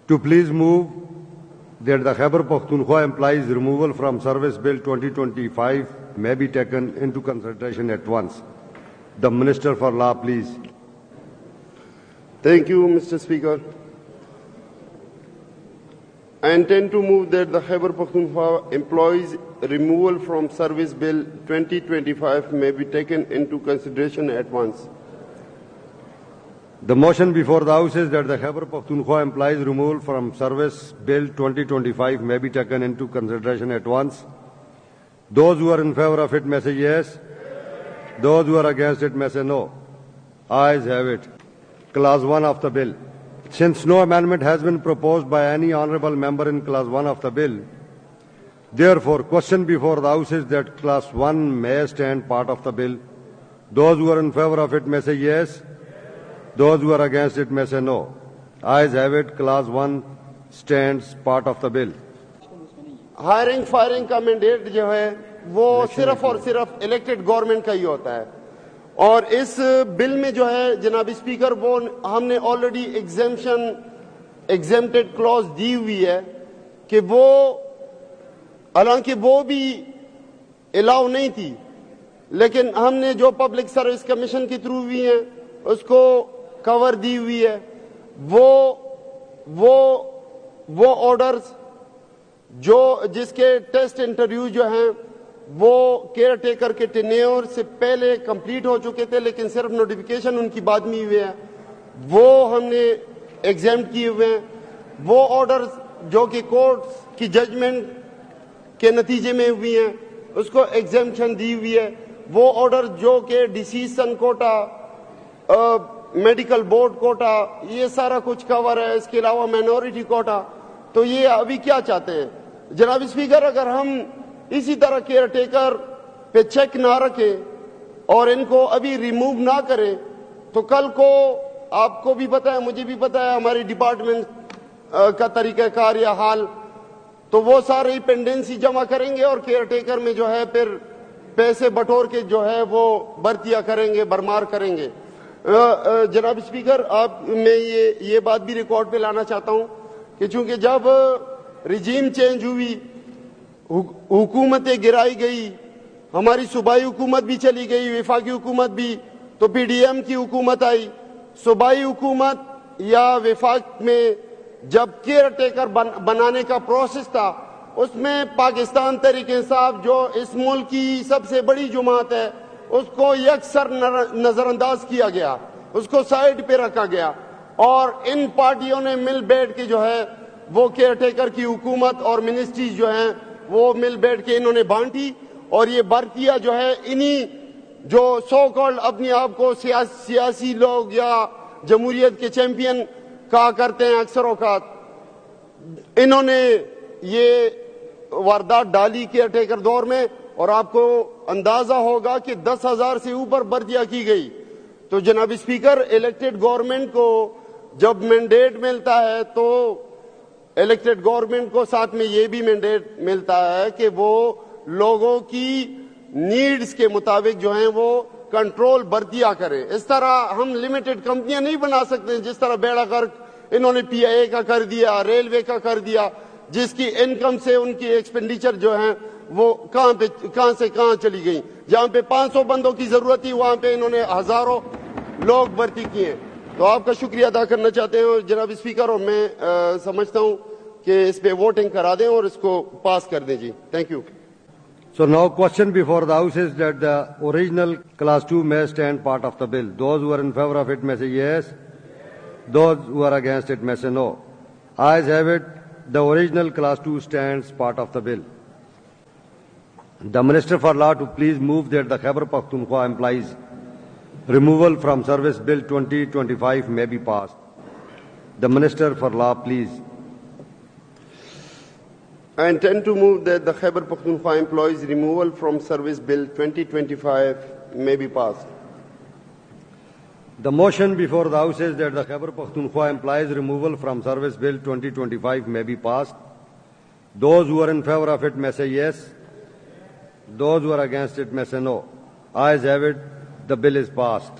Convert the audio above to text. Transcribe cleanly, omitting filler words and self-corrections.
to please move that the Khyber Pakhtunkhwa employees removal from service bill 2025 may be taken into consideration at once. The Minister for Law, please. Thank you, Mr. Speaker. I intend to move that the Khyber Pakhtunkhwa employees removal from service bill 2025 may be taken into consideration at once. The motion before the House is that the Khyber Pakhtunkhwa employees removal from service bill 2025 may be taken into consideration at once. Those who are in favor of it may say yes. Those who are against it may say no. Ayes have it. Clause 1 of the bill. Since no amendment has been proposed by any honourable member in Clause 1 of the bill, therefore, question before the House is that Clause 1 may stand part of the bill. Those who are in favour of it may say yes. Those who are against it may say no. Ayes have it. Clause 1 stands part of the bill. Hiring firing का mandate जो है वो सिर्फ और सिर्फ elected government का ही होता है और इस बिल में जो है जनाब स्पीकर वो हमने ऑलरेडी एग्जेम्प्टेड क्लॉज दी हुई है कि वो हालांकि वो भी अलाउ नहीं थी लेकिन हमने जो पब्लिक सर्विस कमीशन के थ्रू भी है उसको कवर दी हुई है वो ऑर्डर्स जो जिसके टेस्ट इंटरव्यू जो हैं वो केयर टेकर के टेन्योर से पहले कंप्लीट हो चुके थे लेकिन सिर्फ नोटिफिकेशन उनकी बाद में हुए हैं वो हमने एग्जाम किए हुए हैं वो ऑर्डर्स जो कि कोर्ट की जजमेंट के नतीजे में हुई हैं उसको एग्जाम्पशन दी हुई है वो ऑर्डर जो कि decision quota medical board quota ये सारा कुछ कवर है इसके अलावा माइनॉरिटी कोटा तो ये अभी क्या चाहते हैं जनाब स्पीकर अगर हम इसी तरह केयर टेकर पे चेक ना रखें और इनको अभी रिमूव ना करें तो कल को आपको भी पता है मुझे भी पता है हमारी डिपार्टमेंट का तरीकाकार या हाल तो वो सारी पेंडेंसी जमा करेंगे और केयर टेकर में जो है फिर पैसे बटोर के जो है वो भर्तियां करेंगे भरमार करेंगे जनाब स्पीकर आप मैं ये बात भी रिकॉर्ड पे लाना चाहता हूं कि चूंकि जब रिजीम चेंज हुई हुकूमतें गिराई गई हमारी सूबाई हुकूमत भी चली गई वफाकी हुकूमत भी तो पीडीएम की हुकूमत आई सूबाई हुकूमत या वफाक में जब केयर टेकर बनाने का प्रोसेस था उसमें पाकिस्तान तहरीक इंसाफ जो इस मुल्क की सबसे बड़ी जमात है उसको यकसर नजरअंदाज किया गया उसको साइड पे रखा गया और इन पार्टियों ने मिल बैठ के जो है वो केयर टेकर की हुकूमत और मिनिस्ट्रीज जो हैं वो मिल बैठ के इन्होंने बांटी और ये भर्तियां जो है इन्हीं जो सो कॉल्ड अपने आप को सियासी लोग या जमहूरियत के चैंपियन कहा करते हैं अक्सर औकात इन्होंने ये वारदात डाली केयर टेकर दौर में और आपको अंदाजा होगा कि 10,000 से ऊपर भर्तियां की गई तो जनाब स्पीकर इलेक्टेड गवर्नमेंट को जब मैंडेट मिलता है तो इलेक्टेड गवर्नमेंट को साथ में ये भी मैंडेट मिलता है कि वो लोगों की नीड्स के मुताबिक जो हैं वो कंट्रोल भर्तियां करें इस तरह हम लिमिटेड कंपनियां नहीं बना सकते जिस तरह बेड़ा गर्क इन्होंने पीआईए का कर दिया रेलवे का कर दिया जिसकी इनकम से उनकी एक्सपेंडिचर जो है वो कहां से कहां चली गई जहां पे 500 बंदों की जरूरत थी वहां पे इन्होंने हजारों लोग भर्ती किए तो आपका शुक्रिया अदा करना चाहते हैं और जनाब स्पीकर और मैं समझता हूं कि इस पे वोटिंग करा दें और इसको पास कर दें जी thank you So now question before the House is that the original clause 2 may stand part of the bill. Those who are in favor of it may say yes. Those who are against it may say no. Ayes have it. The original clause 2 stands part of the bill. The Minister for Law to please move that the Khyber Pakhtunkhwa employees removal from service bill 2025 may be passed. The Minister for Law, please. I intend to move that the Khyber Pakhtunkhwa employees removal from service bill 2025 may be passed. The motion before the House is that the Khyber Pakhtunkhwa employees removal from service bill 2025 may be passed. Those who are in favor of it may say yes. Those who are against it may say no. Ayes have it. The bill is passed.